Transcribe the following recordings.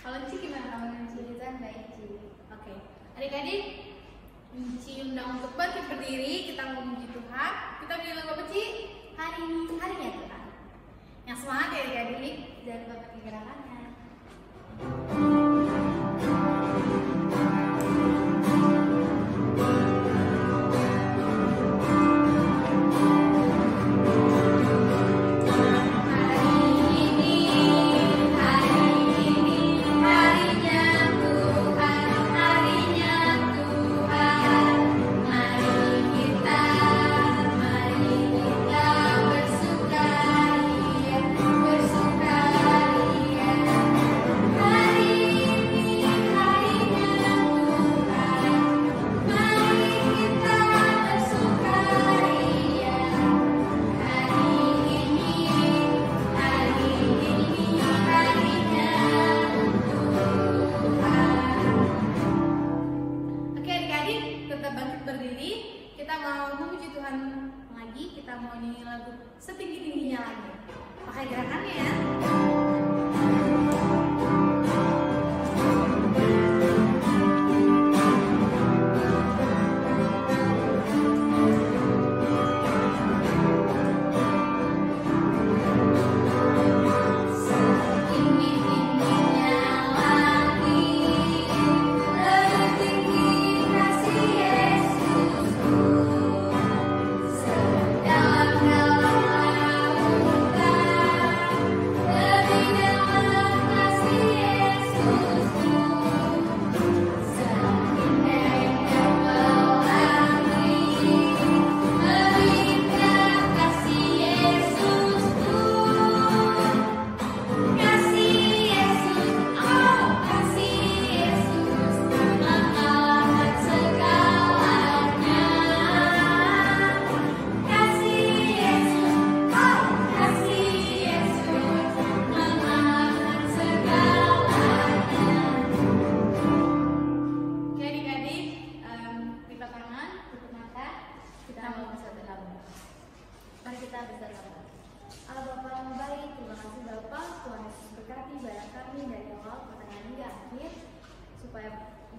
Kalau Ci gimana kabarnya Ci? Kita baik Ci. Oke. Adik-adik, Ci undang untuk bangkit berdiri, kita mau memuji Tuhan. Kita punya lagu apa Ci? Hari ini harinya Tuhan. Yang semangat ya adik-adik, jangan lupa pakai gerakannya. Kita mau nyanyi lagu setinggi-tingginya lagi. Pakai gerakannya ya.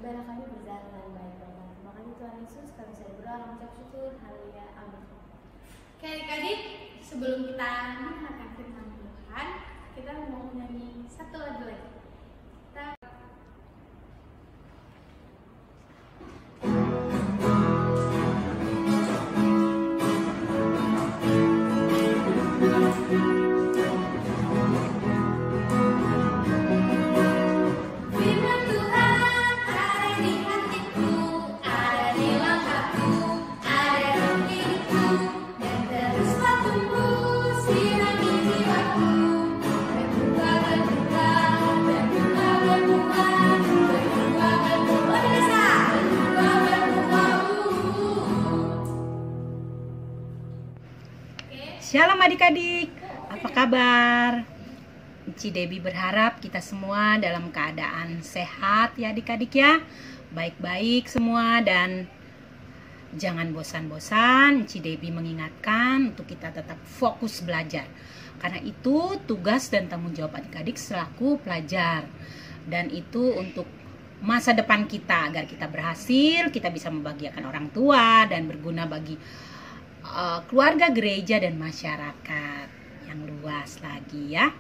Ibadah kami berjalan dengan baik, Bapak. Terima kasih Tuhan Yesus, kami bisa berdoa mengucap syukur. Haleluya, amin. Oke adik-adik, sebelum kita mendengarkan firman Tuhan, kita mau menyanyi satu lagu lagi. Shalom adik-adik, apa kabar? Ci Debbie berharap kita semua dalam keadaan sehat ya adik-adik ya. Baik-baik semua dan jangan bosan-bosan. Ci Debbie mengingatkan untuk kita tetap fokus belajar. Karena itu tugas dan tanggung jawab adik-adik selaku pelajar. Dan itu untuk masa depan kita agar kita berhasil, kita bisa membahagiakan orang tua dan berguna bagi keluarga, gereja, dan masyarakat yang luas lagi ya.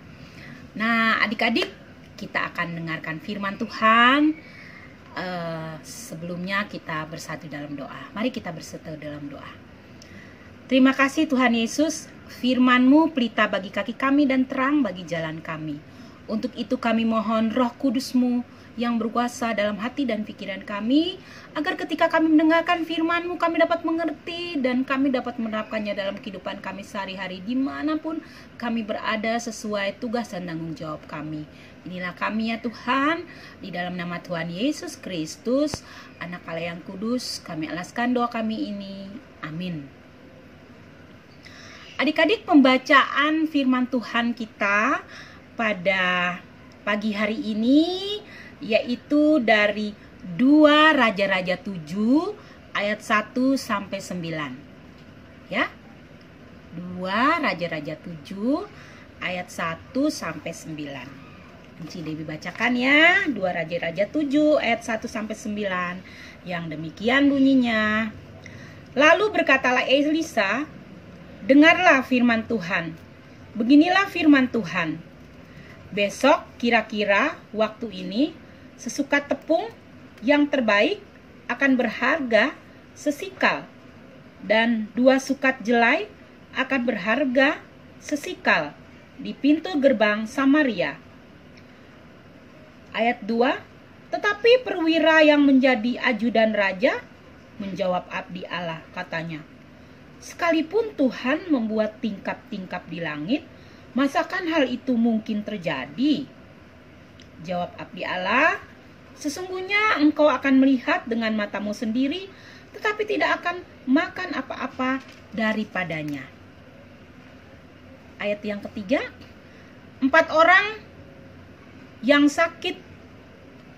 Nah adik-adik, kita akan dengarkan firman Tuhan. Sebelumnya kita bersatu dalam doa. Mari kita bersatu dalam doa. Terima kasih Tuhan Yesus, firman-Mu pelita bagi kaki kami dan terang bagi jalan kami. Untuk itu kami mohon Roh Kudus-Mu yang berkuasa dalam hati dan pikiran kami, agar ketika kami mendengarkan firman-Mu kami dapat mengerti dan kami dapat menerapkannya dalam kehidupan kami sehari-hari dimanapun kami berada sesuai tugas dan tanggung jawab kami. Inilah kami ya Tuhan, di dalam nama Tuhan Yesus Kristus, Anak Allah yang kudus, kami alaskan doa kami ini. Amin. Adik-adik, pembacaan firman Tuhan kita pada pagi hari ini yaitu dari 2 Raja-Raja 7 ayat 1 sampai 9. Ya. 2 Raja-Raja 7 ayat 1 sampai 9. Enci Dewi bacakan ya, 2 Raja-Raja 7 ayat 1 sampai 9. Yang demikian bunyinya. Lalu berkatalah Elisa, dengarlah firman Tuhan. Beginilah firman Tuhan. Besok kira-kira waktu ini sesukat tepung yang terbaik akan berharga sesikal, dan 2 sukat jelai akan berharga sesikal di pintu gerbang Samaria. Ayat 2, tetapi perwira yang menjadi ajudan raja menjawab abdi Allah, katanya, sekalipun Tuhan membuat tingkap-tingkap di langit, masakan hal itu mungkin terjadi? Jawab abdi Allah, sesungguhnya engkau akan melihat dengan matamu sendiri, tetapi tidak akan makan apa-apa daripadanya. Ayat yang ketiga, 4 orang yang sakit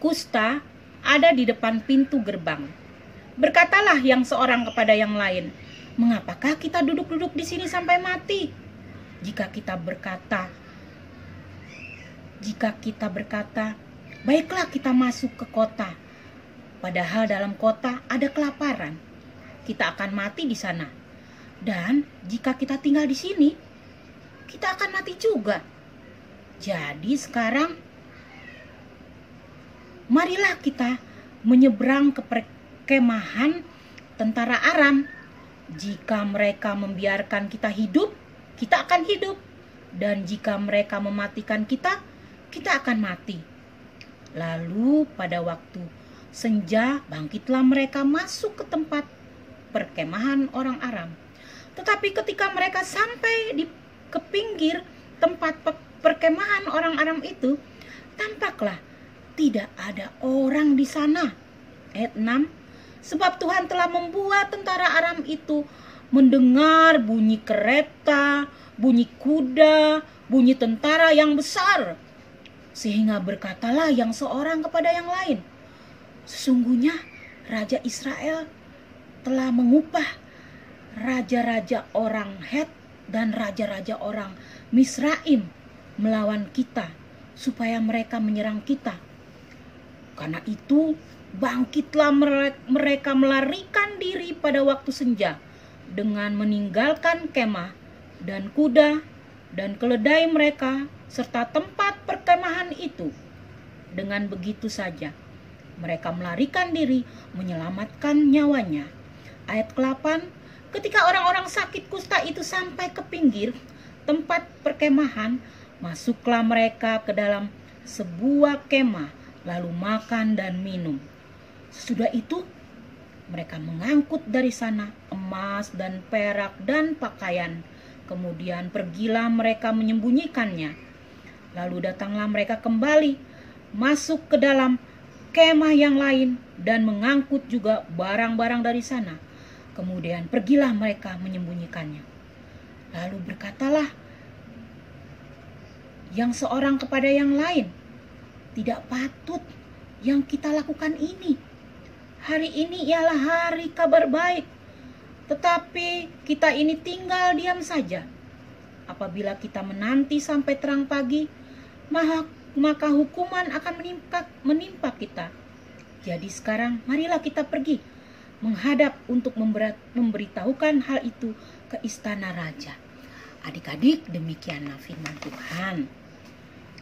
kusta ada di depan pintu gerbang. Berkatalah yang seorang kepada yang lain, mengapakah kita duduk-duduk di sini sampai mati? Jika kita berkata, baiklah kita masuk ke kota, padahal dalam kota ada kelaparan, kita akan mati di sana. Dan jika kita tinggal di sini, kita akan mati juga. Jadi sekarang, marilah kita menyeberang ke perkemahan tentara Aram. Jika mereka membiarkan kita hidup, kita akan hidup. Dan jika mereka mematikan kita, kita akan mati. Lalu pada waktu senja bangkitlah mereka masuk ke tempat perkemahan orang Aram. Tetapi ketika mereka sampai ke pinggir tempat perkemahan orang Aram itu, tampaklah tidak ada orang di sana. Ayat 6, sebab Tuhan telah membuat tentara Aram itu mendengar bunyi kereta, bunyi kuda, bunyi tentara yang besar. Sehingga berkatalah yang seorang kepada yang lain, sesungguhnya Raja Israel telah mengupah raja-raja orang Het dan raja-raja orang Misraim melawan kita, supaya mereka menyerang kita. Karena itu bangkitlah mereka melarikan diri pada waktu senja dengan meninggalkan kemah dan kuda dan keledai mereka serta tempat perkemahan itu. Dengan begitu saja mereka melarikan diri menyelamatkan nyawanya. Ayat ke-8, ketika orang-orang sakit kusta itu sampai ke pinggir tempat perkemahan, masuklah mereka ke dalam sebuah kemah, lalu makan dan minum. Sesudah itu mereka mengangkut dari sana emas dan perak dan pakaian. Kemudian pergilah mereka menyembunyikannya. Lalu datanglah mereka kembali masuk ke dalam kemah yang lain dan mengangkut juga barang-barang dari sana. Kemudian pergilah mereka menyembunyikannya. Lalu berkatalah yang seorang kepada yang lain, tidak patut yang kita lakukan ini. Hari ini ialah hari kabar baik, tetapi kita ini tinggal diam saja. Apabila kita menanti sampai terang pagi, maka hukuman akan menimpa kita. Jadi sekarang marilah kita pergi menghadap untuk memberitahukan hal itu ke istana raja. Adik-adik, demikianlah firman Tuhan.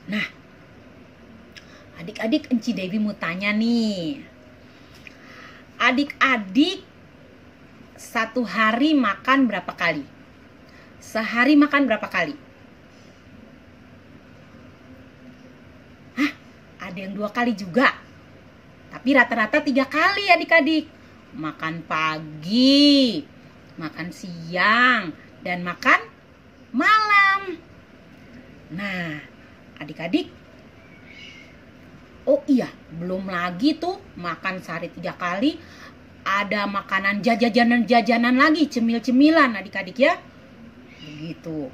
Nah, adik-adik, Enci Dewi mau tanya nih. Adik-adik satu hari makan berapa kali? Sehari makan berapa kali? Hah, ada yang 2 kali juga. Tapi rata-rata 3 kali adik-adik. Makan pagi, makan siang, dan makan malam. Nah, adik-adik, oh iya, belum lagi tuh makan sehari 3 kali. Ada makanan jajanan lagi, cemil-cemilan adik-adik ya. Begitu.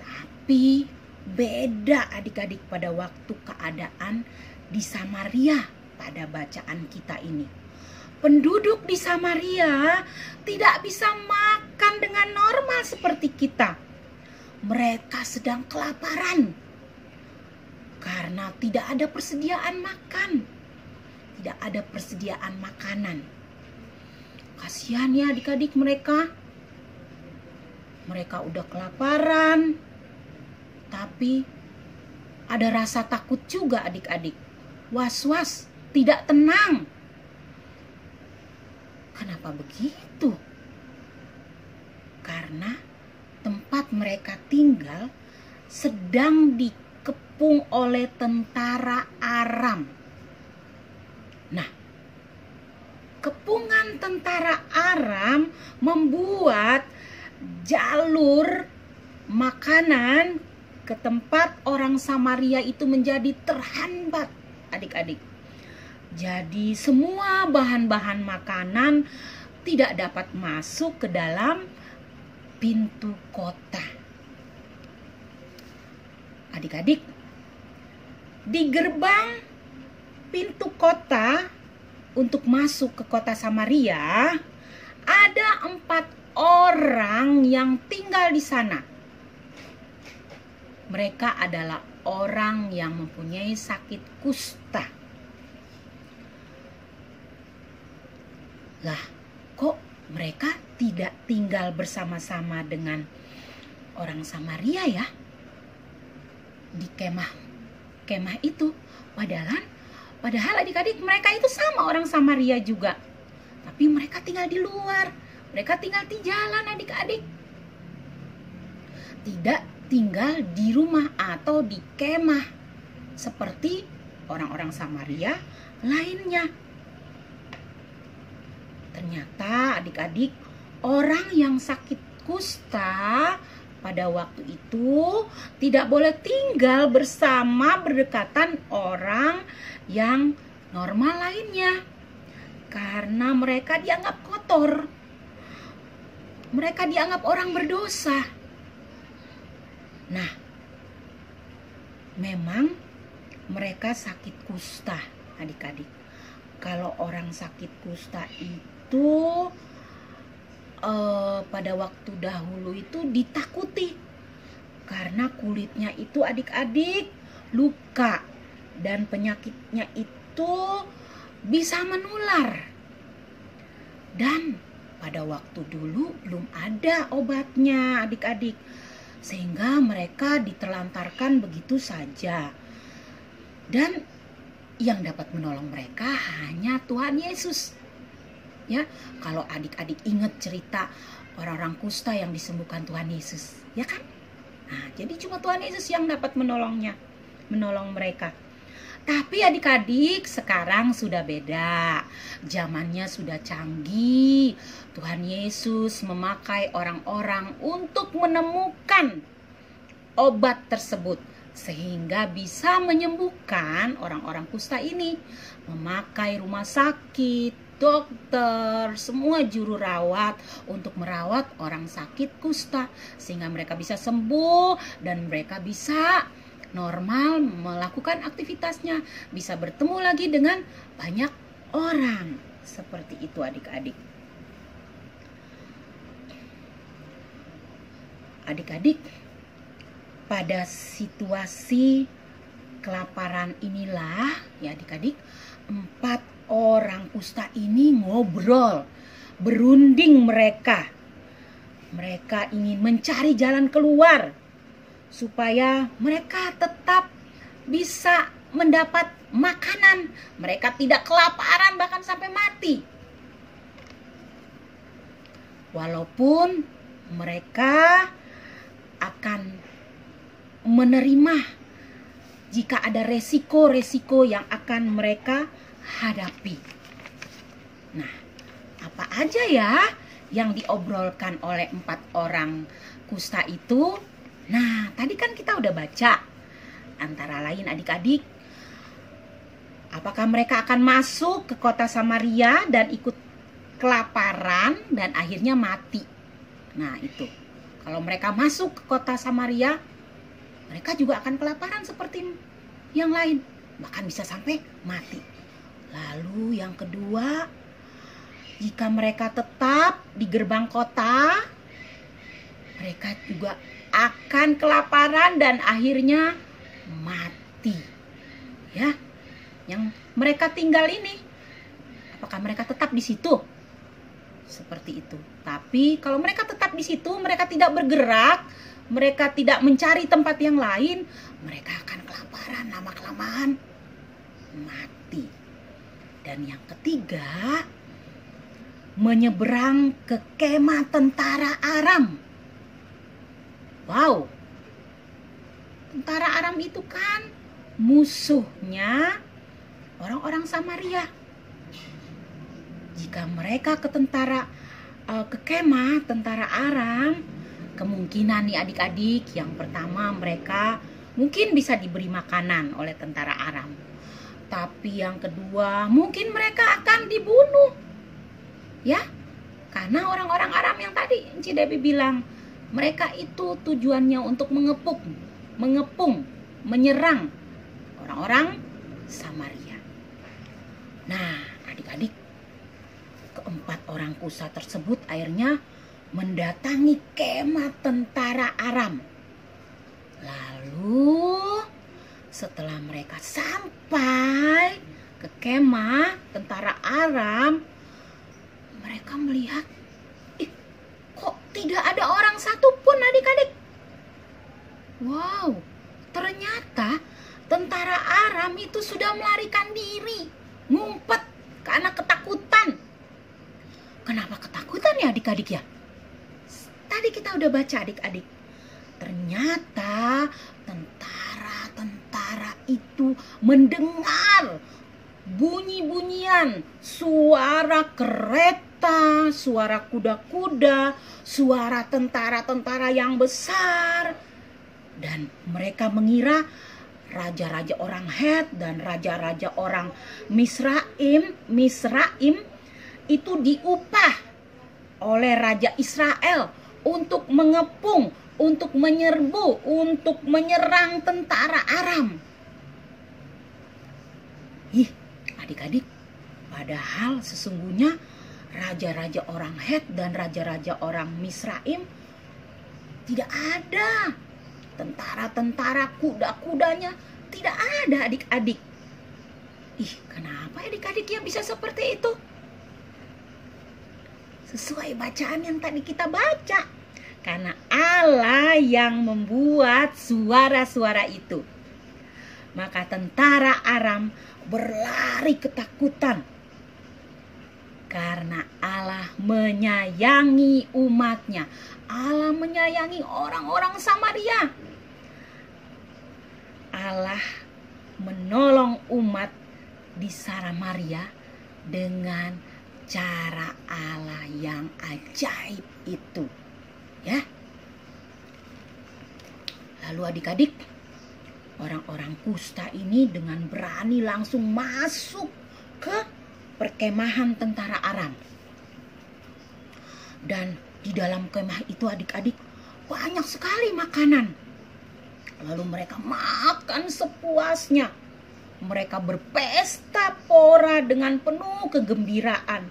Tapi beda adik-adik pada waktu keadaan di Samaria pada bacaan kita ini. Penduduk di Samaria tidak bisa makan dengan normal seperti kita. Mereka sedang kelaparan. Karena karena tidak ada persediaan makan, tidak ada persediaan makanan. Kasihan ya adik-adik mereka. Mereka udah kelaparan, tapi ada rasa takut juga adik-adik. Was-was, tidak tenang. Kenapa begitu? Karena tempat mereka tinggal sedang dikepung oleh tentara Aram. Nah, kepungan tentara Aram membuat jalur makanan ke tempat orang Samaria itu menjadi terhambat, adik-adik. Jadi semua bahan-bahan makanan tidak dapat masuk ke dalam pintu kota. Adik-adik, di gerbang pintu kota untuk masuk ke kota Samaria ada 4 orang yang tinggal di sana. Mereka adalah orang yang mempunyai sakit kusta. Lah, kok mereka tidak tinggal bersama-sama dengan orang Samaria ya? Di kemah itu. Padahal adik-adik mereka itu sama orang Samaria juga. Tapi mereka tinggal di luar. Mereka tinggal di jalan adik-adik. Tidak tinggal di rumah atau di kemah seperti orang-orang Samaria lainnya. Ternyata adik-adik, orang yang sakit kusta pada waktu itu tidak boleh tinggal bersama berdekatan orang yang normal lainnya. Karena mereka dianggap kotor. Mereka dianggap orang berdosa. Nah, memang mereka sakit kusta, adik-adik. Kalau orang sakit kusta itu pada waktu dahulu itu ditakuti karena kulitnya itu adik-adik luka dan penyakitnya itu bisa menular. Dan pada waktu dulu belum ada obatnya adik-adik, sehingga mereka ditelantarkan begitu saja. Dan yang dapat menolong mereka hanya Tuhan Yesus. Ya, kalau adik-adik ingat cerita orang-orang kusta yang disembuhkan Tuhan Yesus, ya kan? Nah, jadi cuma Tuhan Yesus yang dapat menolong mereka. Tapi adik-adik sekarang sudah beda. Zamannya sudah canggih. Tuhan Yesus memakai orang-orang untuk menemukan obat tersebut sehingga bisa menyembuhkan orang-orang kusta ini. Memakai rumah sakit, dokter, semua juru rawat untuk merawat orang sakit kusta sehingga mereka bisa sembuh dan mereka bisa normal melakukan aktivitasnya, bisa bertemu lagi dengan banyak orang. Seperti itu adik-adik. Adik-adik, pada situasi kelaparan inilah ya adik-adik, 4 orang kusta ini ngobrol, berunding mereka. Mereka ingin mencari jalan keluar supaya mereka tetap bisa mendapat makanan. Mereka tidak kelaparan bahkan sampai mati. Walaupun mereka akan menerima jika ada resiko-resiko yang akan mereka hadapi. Nah, apa aja ya yang diobrolkan oleh 4 orang kusta itu? Nah, tadi kan kita udah baca. Antara lain adik-adik, apakah mereka akan masuk ke kota Samaria dan ikut kelaparan dan akhirnya mati? Nah, itu. Kalau mereka masuk ke kota Samaria, mereka juga akan kelaparan seperti yang lain. Bahkan bisa sampai mati. Lalu yang kedua, jika mereka tetap di gerbang kota, mereka juga akan kelaparan dan akhirnya mati. yang mereka tinggal ini. Apakah mereka tetap di situ? Seperti itu. Tapi kalau mereka tetap di situ, mereka tidak bergerak, mereka tidak mencari tempat yang lain, mereka akan kelaparan, lama-kelamaan mati. Dan yang ketiga, menyeberang ke kemah tentara Aram. Wow, tentara Aram itu kan musuhnya orang-orang Samaria. Jika mereka ke kemah tentara Aram, kemungkinan nih adik-adik, yang pertama mereka mungkin bisa diberi makanan oleh tentara Aram. Tapi yang kedua, mungkin mereka akan dibunuh. Ya, karena orang-orang Aram yang tadi Ci Debbie bilang, mereka itu tujuannya untuk mengepung, menyerang orang-orang Samaria. Nah, adik-adik, keempat orang kusa tersebut akhirnya mendatangi kemah tentara Aram. Lalu setelah mereka sampai ke kemah tentara Aram, mereka melihat, kok tidak ada orang satupun adik-adik. Wow, ternyata tentara Aram itu sudah melarikan diri, ngumpet karena ketakutan. Kenapa ketakutan ya adik-adik ya? Tadi kita udah baca adik-adik. Ternyata tentara itu mendengar bunyi-bunyian, suara kereta, suara kuda-kuda, suara tentara-tentara yang besar. Dan mereka mengira raja-raja orang Het dan raja-raja orang Misraim itu diupah oleh Raja Israel untuk mengepung, untuk menyerbu, untuk menyerang tentara Aram. Adik-adik, padahal sesungguhnya raja-raja orang Het dan raja-raja orang Misraim tidak ada. Tentara-tentara, kuda-kudanya tidak ada adik-adik. Kenapa adik-adik ya bisa seperti itu? Sesuai bacaan yang tadi kita baca. Karena Allah yang membuat suara-suara itu. Maka tentara Aram berlari ketakutan. Karena Allah menyayangi umatnya. Allah menyayangi orang-orang Samaria. Allah menolong umat di Samaria dengan cara Allah yang ajaib itu. Ya. Lalu adik-adik, orang-orang kusta ini dengan berani langsung masuk ke perkemahan tentara Aram. Dan di dalam kemah itu adik-adik banyak sekali makanan. Lalu mereka makan sepuasnya. Mereka berpesta pora dengan penuh kegembiraan.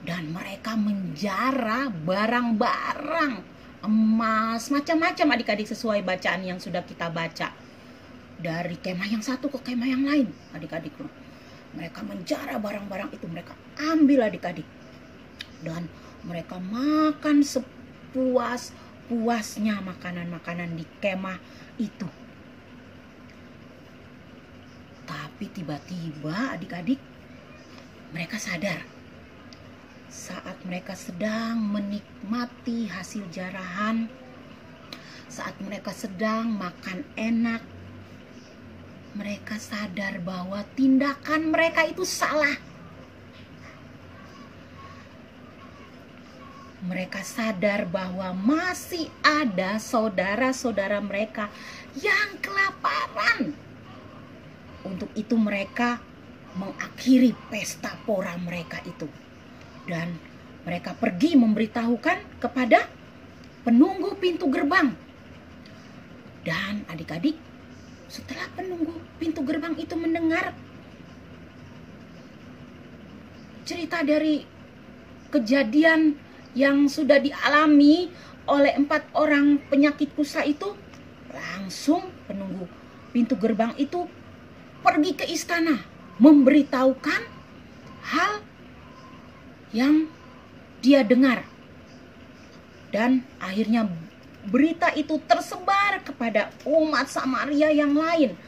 Dan mereka menjara barang-barang emas, macam-macam adik-adik sesuai bacaan yang sudah kita baca. Dari kemah yang satu ke kemah yang lain adik-adik. Mereka menjara barang-barang itu, mereka ambil adik-adik. Dan mereka makan sepuas-puasnya makanan-makanan di kemah itu. Tapi tiba-tiba adik-adik mereka sadar. Saat mereka sedang menikmati hasil jarahan, saat mereka sedang makan enak, mereka sadar bahwa tindakan mereka itu salah. Mereka sadar bahwa masih ada saudara-saudara mereka yang kelaparan. Untuk itu mereka mengakhiri pesta pora mereka itu. Dan mereka pergi memberitahukan kepada penunggu pintu gerbang. Dan adik-adik, setelah penunggu pintu gerbang itu mendengar cerita dari kejadian yang sudah dialami oleh 4 orang penyakit kusta itu, langsung penunggu pintu gerbang itu pergi ke istana memberitahukan hal yang dia dengar. Dan akhirnya berita itu tersebar kepada umat Samaria yang lain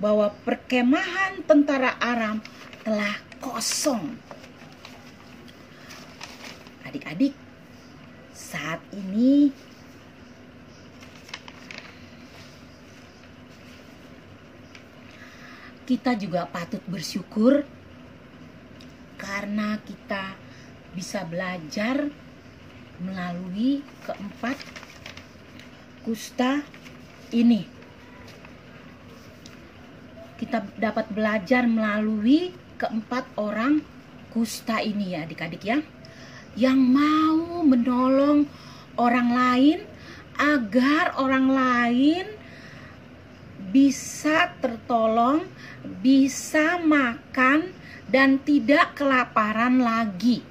bahwa perkemahan tentara Aram telah kosong. Adik-adik, saat ini kita juga patut bersyukur karena kita bisa belajar melalui keempat kusta ini. Kita dapat belajar melalui keempat orang kusta ini ya adik-adik ya, yang mau menolong orang lain agar orang lain bisa tertolong, bisa makan dan tidak kelaparan lagi.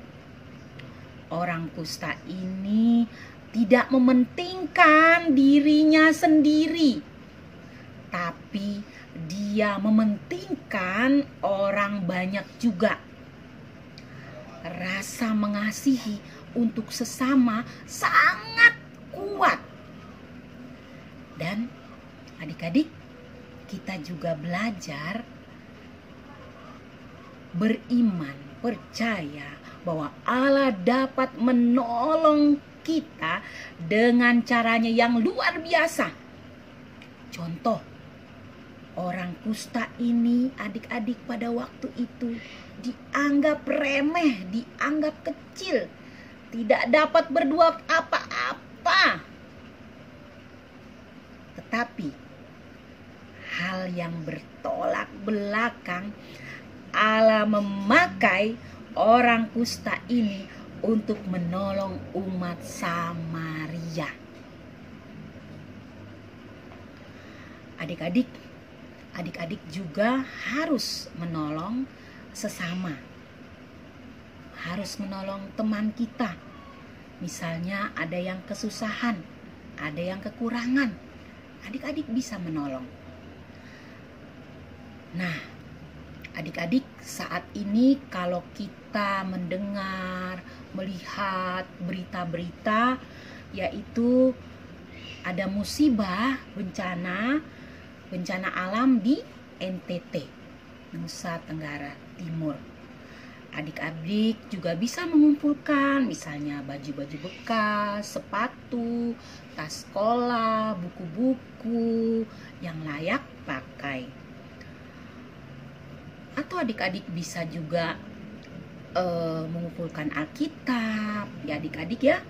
Orang kusta ini tidak mementingkan dirinya sendiri, tapi dia mementingkan orang banyak juga. Rasa mengasihi untuk sesama sangat kuat. Dan adik-adik, kita juga belajar beriman, percaya bahwa Allah dapat menolong kita dengan caranya yang luar biasa. Contoh, orang kusta ini adik-adik pada waktu itu dianggap remeh, dianggap kecil, tidak dapat berbuat apa-apa. Tetapi hal yang bertolak belakang, Allah memakai orang kusta ini untuk menolong umat Samaria. Adik-adik juga harus menolong sesama. Harus menolong teman kita. Misalnya ada yang kesusahan, ada yang kekurangan. Adik-adik bisa menolong. Nah, adik-adik, saat ini kalau kita mendengar, melihat berita-berita, yaitu ada musibah, bencana alam di NTT, Nusa Tenggara Timur. Adik-adik juga bisa mengumpulkan misalnya baju-baju bekas, sepatu, tas sekolah, buku-buku yang layak pakai. Atau adik-adik bisa juga mengumpulkan Alkitab ya adik-adik ya,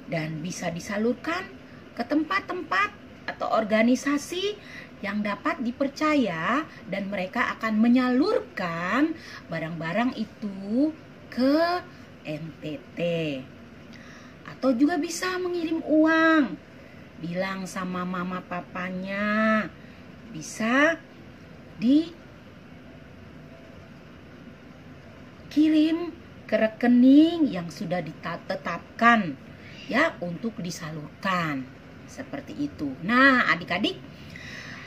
dan bisa disalurkan ke tempat-tempat atau organisasi yang dapat dipercaya, dan mereka akan menyalurkan barang-barang itu ke NTT. Atau juga bisa mengirim uang, bilang sama mama papanya, bisa dikirim ke rekening yang sudah ditetapkan ya untuk disalurkan, seperti itu. Nah adik-adik,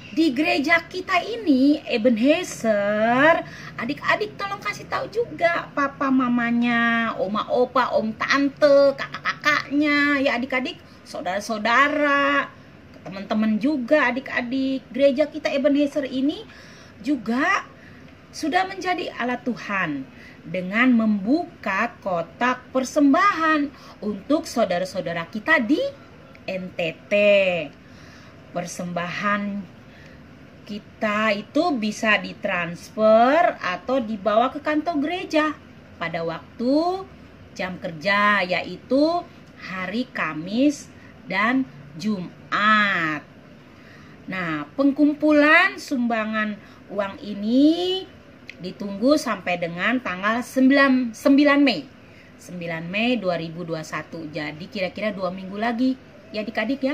di gereja kita ini Ebenezer, adik-adik tolong kasih tahu juga papa mamanya, oma opa, om tante, kakak-kakaknya ya adik-adik, saudara-saudara, teman-teman juga adik-adik. Gereja kita Ebenezer ini juga sudah menjadi alat Tuhan dengan membuka kotak persembahan untuk saudara-saudara kita di NTT. Persembahan kita itu bisa ditransfer atau dibawa ke kantor gereja pada waktu jam kerja, yaitu hari Kamis dan Jumat. Nah, pengkumpulan sumbangan uang ini ditunggu sampai dengan tanggal 9 Mei 2021. Jadi kira-kira 2 minggu lagi ya adik-adik ya.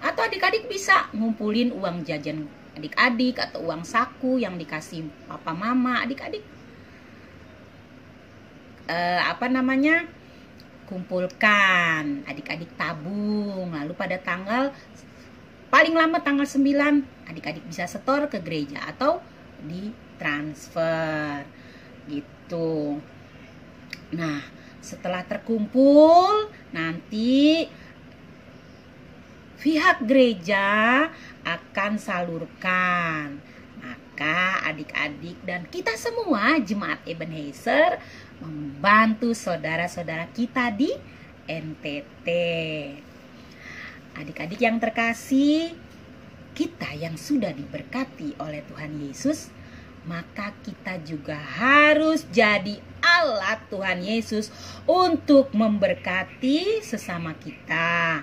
Atau adik-adik bisa ngumpulin uang jajan adik-adik atau uang saku yang dikasih papa mama adik-adik. Kumpulkan, adik-adik tabung, lalu pada tanggal paling lama tanggal 9 adik-adik bisa setor ke gereja atau ditransfer gitu. Nah, setelah terkumpul nanti pihak gereja akan salurkan. Maka adik-adik dan kita semua jemaat Ebenezer membantu saudara-saudara kita di NTT. Adik-adik yang terkasih, kita yang sudah diberkati oleh Tuhan Yesus, maka kita juga harus jadi alat Tuhan Yesus untuk memberkati sesama kita.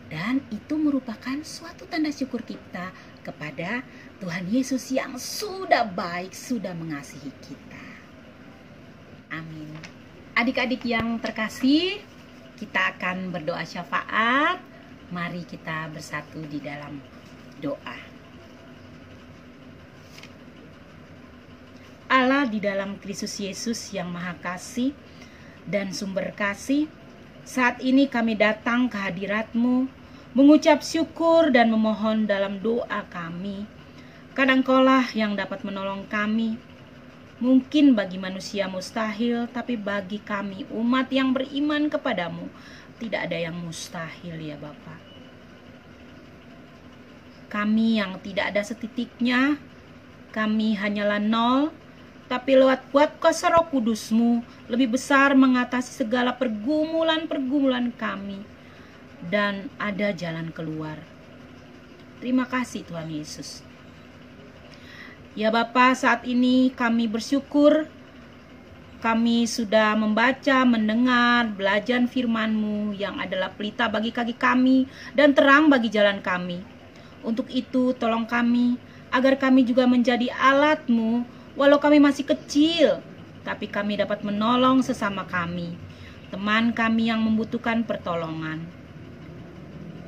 Dan itu merupakan suatu tanda syukur kita kepada Tuhan Yesus yang sudah baik, sudah mengasihi kita. Amin. Adik-adik yang terkasih, kita akan berdoa syafaat. Mari kita bersatu di dalam doa. Allah di dalam Kristus Yesus yang Maha Kasih dan sumber kasih, saat ini kami datang ke hadirat-Mu, mengucap syukur dan memohon dalam doa kami. Karena Engkaulah yang dapat menolong kami. Mungkin bagi manusia mustahil, tapi bagi kami umat yang beriman kepadamu, tidak ada yang mustahil ya Bapa. Kami yang tidak ada setitiknya, kami hanyalah nol, tapi lewat kuasa Roh Kudus-Mu lebih besar mengatasi segala pergumulan-pergumulan kami, dan ada jalan keluar. Terima kasih Tuhan Yesus. Ya Bapa, saat ini kami bersyukur kami sudah membaca, mendengar, belajar firman-Mu yang adalah pelita bagi kaki kami dan terang bagi jalan kami. Untuk itu tolong kami agar kami juga menjadi alat-Mu, walau kami masih kecil, tapi kami dapat menolong sesama kami, teman kami yang membutuhkan pertolongan.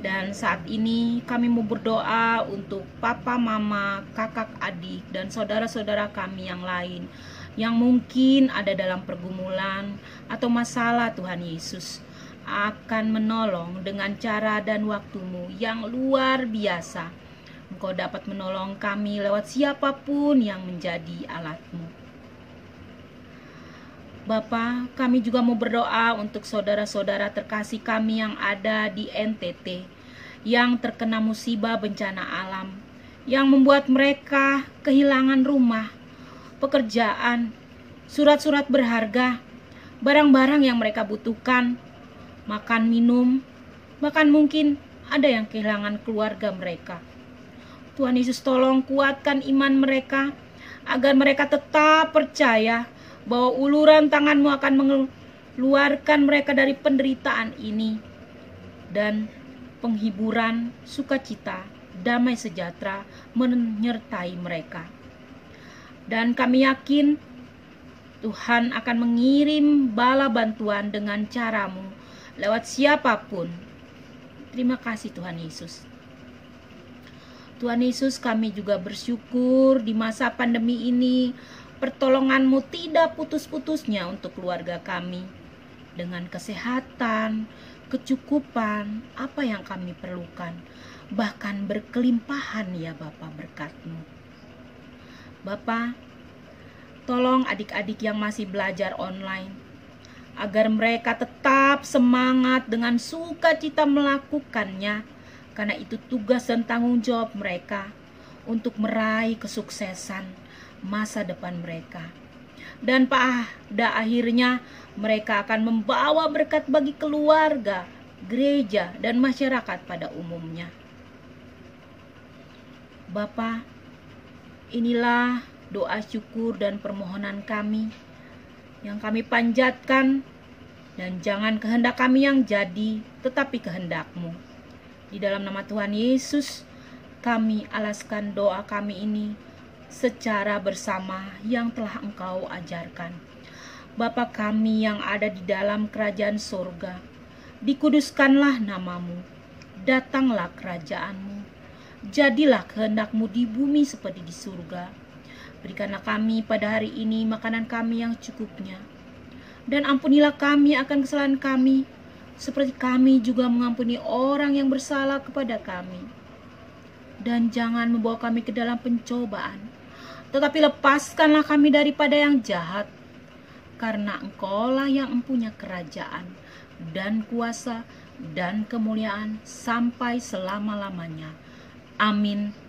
Dan saat ini kami mau berdoa untuk papa, mama, kakak, adik, dan saudara-saudara kami yang lain yang mungkin ada dalam pergumulan atau masalah. Tuhan Yesus akan menolong dengan cara dan waktu-Mu yang luar biasa. Engkau dapat menolong kami lewat siapapun yang menjadi alat-Mu. Bapa, kami juga mau berdoa untuk saudara-saudara terkasih kami yang ada di NTT, yang terkena musibah bencana alam, yang membuat mereka kehilangan rumah, pekerjaan, surat-surat berharga, barang-barang yang mereka butuhkan, makan minum, bahkan mungkin ada yang kehilangan keluarga mereka. Tuhan Yesus, tolong kuatkan iman mereka, agar mereka tetap percaya bahwa uluran tangan-Mu akan mengeluarkan mereka dari penderitaan ini, dan penghiburan, sukacita, damai sejahtera menyertai mereka. Dan kami yakin Tuhan akan mengirim bala bantuan dengan cara-Mu lewat siapapun. Terima kasih Tuhan Yesus. Tuhan Yesus, kami juga bersyukur di masa pandemi ini pertolongan-Mu tidak putus-putusnya untuk keluarga kami, dengan kesehatan, kecukupan, apa yang kami perlukan, bahkan berkelimpahan ya Bapa berkat-Mu. Bapa, tolong adik-adik yang masih belajar online, agar mereka tetap semangat dengan sukacita melakukannya, karena itu tugas dan tanggung jawab mereka untuk meraih kesuksesan masa depan mereka. Dan pada akhirnya mereka akan membawa berkat bagi keluarga, gereja, dan masyarakat pada umumnya. Bapa, inilah doa syukur dan permohonan kami yang kami panjatkan, dan jangan kehendak kami yang jadi, tetapi kehendak-Mu. Di dalam nama Tuhan Yesus, kami alaskan doa kami ini secara bersama yang telah Engkau ajarkan. Bapa kami yang ada di dalam kerajaan surga, dikuduskanlah nama-Mu, datanglah kerajaan-Mu, jadilah kehendak-Mu di bumi seperti di surga. Berikanlah kami pada hari ini makanan kami yang cukupnya, dan ampunilah kami akan kesalahan kami, seperti kami juga mengampuni orang yang bersalah kepada kami. Dan jangan membawa kami ke dalam pencobaan, tetapi lepaskanlah kami daripada yang jahat. Karena Engkaulah yang mempunyai kerajaan dan kuasa dan kemuliaan sampai selama-lamanya. Amin.